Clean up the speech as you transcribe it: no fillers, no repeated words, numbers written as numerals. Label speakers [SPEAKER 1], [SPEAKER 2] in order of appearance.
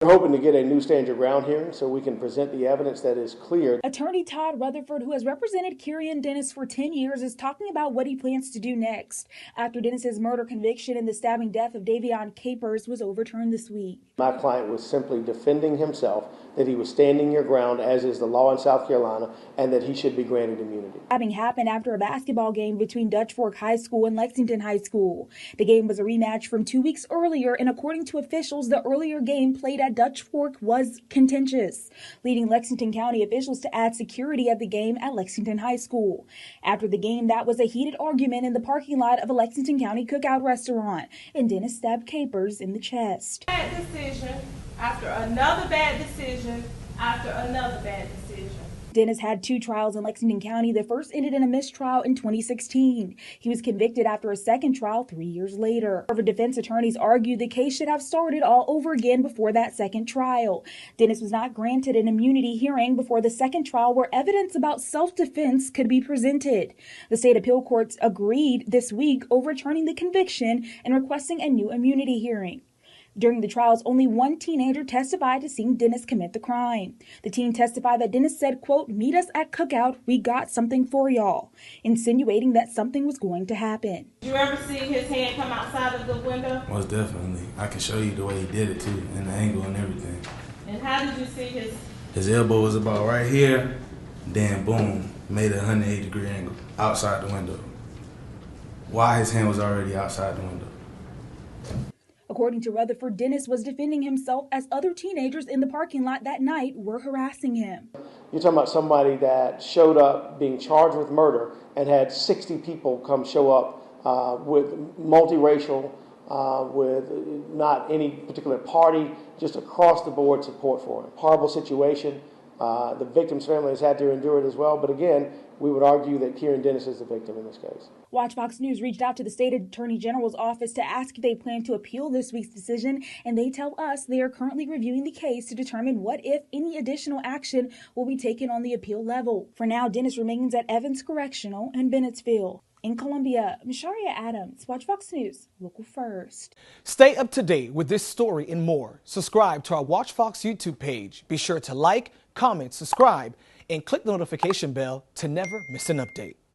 [SPEAKER 1] We're hoping to get a new stand your ground hearing so we can present the evidence that is clear.
[SPEAKER 2] Attorney Todd Rutherford, who has represented Kierin Dennis for 10 years, is talking about what he plans to do next after Dennis's murder conviction and the stabbing death of Davion Capers was overturned this week.
[SPEAKER 1] My client was simply defending himself, that he was standing your ground, as is the law in South Carolina, and that he should be granted immunity.
[SPEAKER 2] Stabbing happened after a basketball game between Dutch Fork High School and Lexington High School. The game was a rematch from 2 weeks earlier, and according to officials, the earlier game played at Dutch Fork was contentious, leading Lexington County officials to add security at the game at Lexington High School. After the game, that was a heated argument in the parking lot of a Lexington County cookout restaurant, and Dennis stabbed Capers in the chest.
[SPEAKER 3] Bad decision after another bad decision after another bad decision.
[SPEAKER 2] Dennis had 2 trials in Lexington County. The first ended in a mistrial in 2016. He was convicted after a second trial 3 years later. However, defense attorneys argued the case should have started all over again before that second trial. Dennis was not granted an immunity hearing before the second trial where evidence about self-defense could be presented. The state appeal courts agreed this week, overturning the conviction and requesting a new immunity hearing. During the trials, only one teenager testified to seeing Dennis commit the crime. The teen testified that Dennis said, quote, "Meet us at cookout, we got something for y'all," insinuating that something was going to happen.
[SPEAKER 3] Did you ever see his hand come outside of the window?
[SPEAKER 4] Most definitely. I can show you the way he did it too, and the angle and everything.
[SPEAKER 3] And how did you see his?
[SPEAKER 4] His elbow was about right here, then boom, made a 180-degree angle outside the window. Why his hand was already outside the window.
[SPEAKER 2] According to Rutherford, Dennis was defending himself as other teenagers in the parking lot that night were harassing him.
[SPEAKER 1] You're talking about somebody that showed up being charged with murder and had 60 people come show up with multiracial, with not any particular party, just across the board support for him. Horrible situation. The victim's family has had to endure it as well. But again, we would argue that Kierin Dennis is the victim in this case.
[SPEAKER 2] WACHFOX News reached out to the state attorney general's office to ask if they plan to appeal this week's decision, and they tell us they are currently reviewing the case to determine what, if any, additional action will be taken on the appeal level. For now, Dennis remains at Evans Correctional in Bennettsville. In Columbia, Misharia Adams, WACHFOX News, Local First.
[SPEAKER 5] Stay up to date with this story and more. Subscribe to our WACHFOX YouTube page. Be sure to like, comment, subscribe, and click the notification bell to never miss an update.